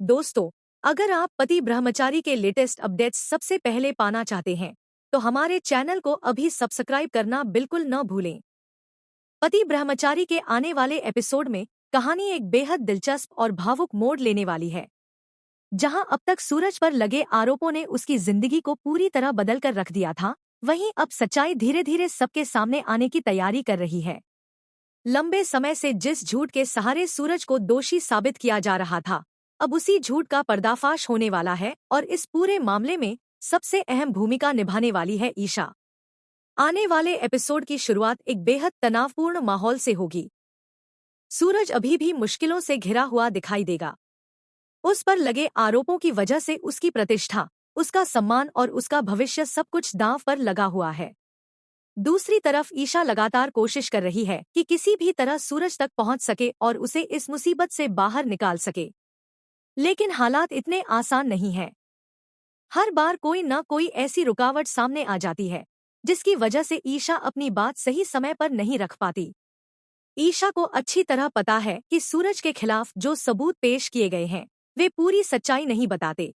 दोस्तों, अगर आप पति ब्रह्मचारी के लेटेस्ट अपडेट्स सबसे पहले पाना चाहते हैं, तो हमारे चैनल को अभी सब्सक्राइब करना बिल्कुल न भूलें। पति ब्रह्मचारी के आने वाले एपिसोड में कहानी एक बेहद दिलचस्प और भावुक मोड़ लेने वाली है। जहां अब तक सूरज पर लगे आरोपों ने उसकी जिंदगी को पूरी तरह बदल कर रख दिया था, वहीं अब सच्चाई धीरे धीरे सबके सामने आने की तैयारी कर रही है। लंबे समय से जिस झूठ के सहारे सूरज को दोषी साबित किया जा रहा था, अब उसी झूठ का पर्दाफाश होने वाला है और इस पूरे मामले में सबसे अहम भूमिका निभाने वाली है ईशा। आने वाले एपिसोड की शुरुआत एक बेहद तनावपूर्ण माहौल से होगी। सूरज अभी भी मुश्किलों से घिरा हुआ दिखाई देगा। उस पर लगे आरोपों की वजह से उसकी प्रतिष्ठा, उसका सम्मान और उसका भविष्य सब कुछ दांव पर लगा हुआ है। दूसरी तरफ ईशा लगातार कोशिश कर रही है कि किसी भी तरह सूरज तक पहुंच सके और उसे इस मुसीबत से बाहर निकाल सके। लेकिन हालात इतने आसान नहीं हैं। हर बार कोई न कोई ऐसी रुकावट सामने आ जाती है जिसकी वजह से ईशा अपनी बात सही समय पर नहीं रख पाती। ईशा को अच्छी तरह पता है कि सूरज के खिलाफ जो सबूत पेश किए गए हैं, वे पूरी सच्चाई नहीं बताते।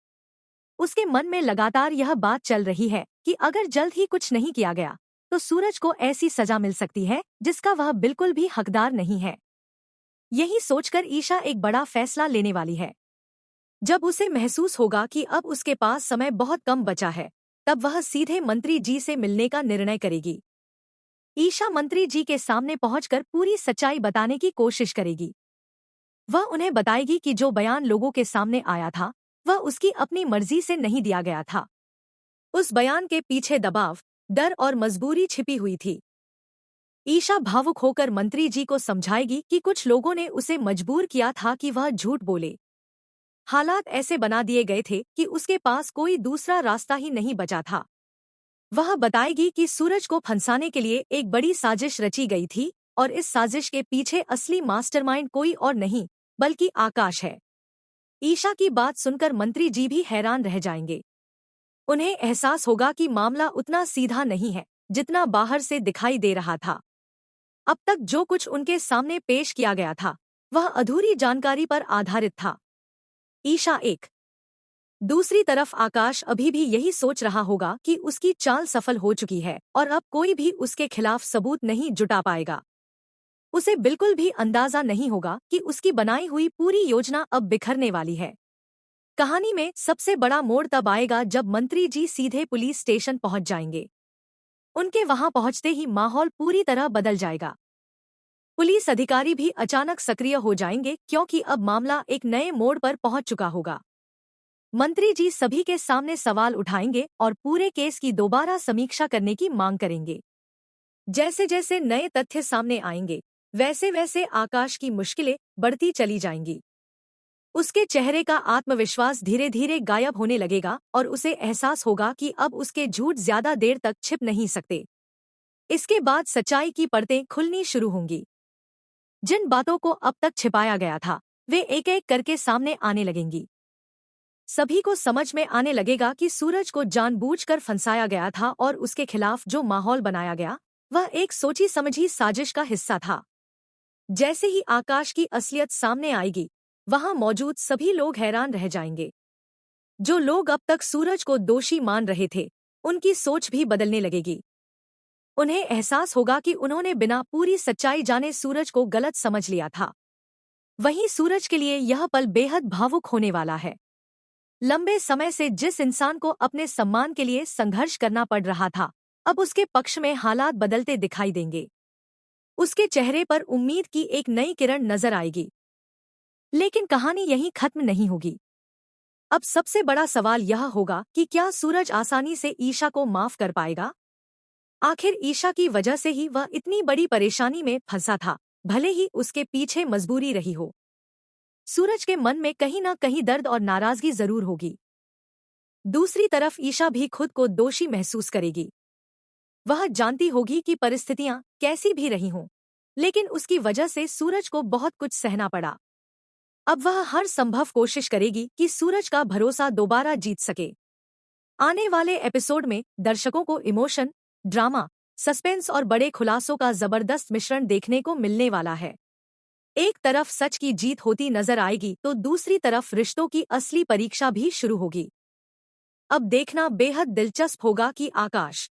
उसके मन में लगातार यह बात चल रही है कि अगर जल्द ही कुछ नहीं किया गया तो सूरज को ऐसी सजा मिल सकती है जिसका वह बिल्कुल भी हकदार नहीं है। यही सोचकर ईशा एक बड़ा फैसला लेने वाली है। जब उसे महसूस होगा कि अब उसके पास समय बहुत कम बचा है, तब वह सीधे मंत्री जी से मिलने का निर्णय करेगी। ईशा मंत्री जी के सामने पहुंचकर पूरी सच्चाई बताने की कोशिश करेगी। वह उन्हें बताएगी कि जो बयान लोगों के सामने आया था, वह उसकी अपनी मर्जी से नहीं दिया गया था। उस बयान के पीछे दबाव, डर और मजबूरी छिपी हुई थी। ईशा भावुक होकर मंत्री जी को समझाएगी कि कुछ लोगों ने उसे मजबूर किया था कि वह झूठ बोले। हालात ऐसे बना दिए गए थे कि उसके पास कोई दूसरा रास्ता ही नहीं बचा था। वह बताएगी कि सूरज को फंसाने के लिए एक बड़ी साजिश रची गई थी और इस साजिश के पीछे असली मास्टरमाइंड कोई और नहीं बल्कि आकाश है। ईशा की बात सुनकर मंत्री जी भी हैरान रह जाएंगे। उन्हें एहसास होगा कि मामला उतना सीधा नहीं है जितना बाहर से दिखाई दे रहा था। अब तक जो कुछ उनके सामने पेश किया गया था, वह अधूरी जानकारी पर आधारित था। ईशा एक। दूसरी तरफ आकाश अभी भी यही सोच रहा होगा कि उसकी चाल सफल हो चुकी है और अब कोई भी उसके खिलाफ सबूत नहीं जुटा पाएगा। उसे बिल्कुल भी अंदाजा नहीं होगा कि उसकी बनाई हुई पूरी योजना अब बिखरने वाली है। कहानी में सबसे बड़ा मोड़ तब आएगा जब मंत्री जी सीधे पुलिस स्टेशन पहुंच जाएंगे। उनके वहां पहुंचते ही माहौल पूरी तरह बदल जाएगा। पुलिस अधिकारी भी अचानक सक्रिय हो जाएंगे क्योंकि अब मामला एक नए मोड़ पर पहुंच चुका होगा। मंत्री जी सभी के सामने सवाल उठाएंगे और पूरे केस की दोबारा समीक्षा करने की मांग करेंगे। जैसे जैसे नए तथ्य सामने आएंगे, वैसे वैसे आकाश की मुश्किलें बढ़ती चली जाएंगी। उसके चेहरे का आत्मविश्वास धीरे धीरे गायब होने लगेगा और उसे एहसास होगा कि अब उसके झूठ ज्यादा देर तक छिप नहीं सकते। इसके बाद सच्चाई की परतें खुलनी शुरू होंगी। जिन बातों को अब तक छिपाया गया था, वे एक एक करके सामने आने लगेंगी। सभी को समझ में आने लगेगा कि सूरज को जानबूझकर फंसाया गया था और उसके खिलाफ जो माहौल बनाया गया, वह एक सोची समझी साजिश का हिस्सा था। जैसे ही आकाश की असलियत सामने आएगी, वहां मौजूद सभी लोग हैरान रह जाएंगे। जो लोग अब तक सूरज को दोषी मान रहे थे, उनकी सोच भी बदलने लगेगी। उन्हें एहसास होगा कि उन्होंने बिना पूरी सच्चाई जाने सूरज को गलत समझ लिया था। वहीं सूरज के लिए यह पल बेहद भावुक होने वाला है। लंबे समय से जिस इंसान को अपने सम्मान के लिए संघर्ष करना पड़ रहा था, अब उसके पक्ष में हालात बदलते दिखाई देंगे। उसके चेहरे पर उम्मीद की एक नई किरण नजर आएगी। लेकिन कहानी यहीं खत्म नहीं होगी। अब सबसे बड़ा सवाल यह होगा कि क्या सूरज आसानी से ईशा को माफ कर पाएगा? आखिर ईशा की वजह से ही वह इतनी बड़ी परेशानी में फंसा था, भले ही उसके पीछे मजबूरी रही हो। सूरज के मन में कहीं ना कहीं दर्द और नाराजगी जरूर होगी। दूसरी तरफ ईशा भी खुद को दोषी महसूस करेगी। वह जानती होगी कि परिस्थितियां कैसी भी रही हों, लेकिन उसकी वजह से सूरज को बहुत कुछ सहना पड़ा। अब वह हर संभव कोशिश करेगी कि सूरज का भरोसा दोबारा जीत सके। आने वाले एपिसोड में दर्शकों को इमोशन, ड्रामा, सस्पेंस और बड़े खुलासों का जबरदस्त मिश्रण देखने को मिलने वाला है। एक तरफ सच की जीत होती नजर आएगी तो दूसरी तरफ रिश्तों की असली परीक्षा भी शुरू होगी। अब देखना बेहद दिलचस्प होगा कि आकाश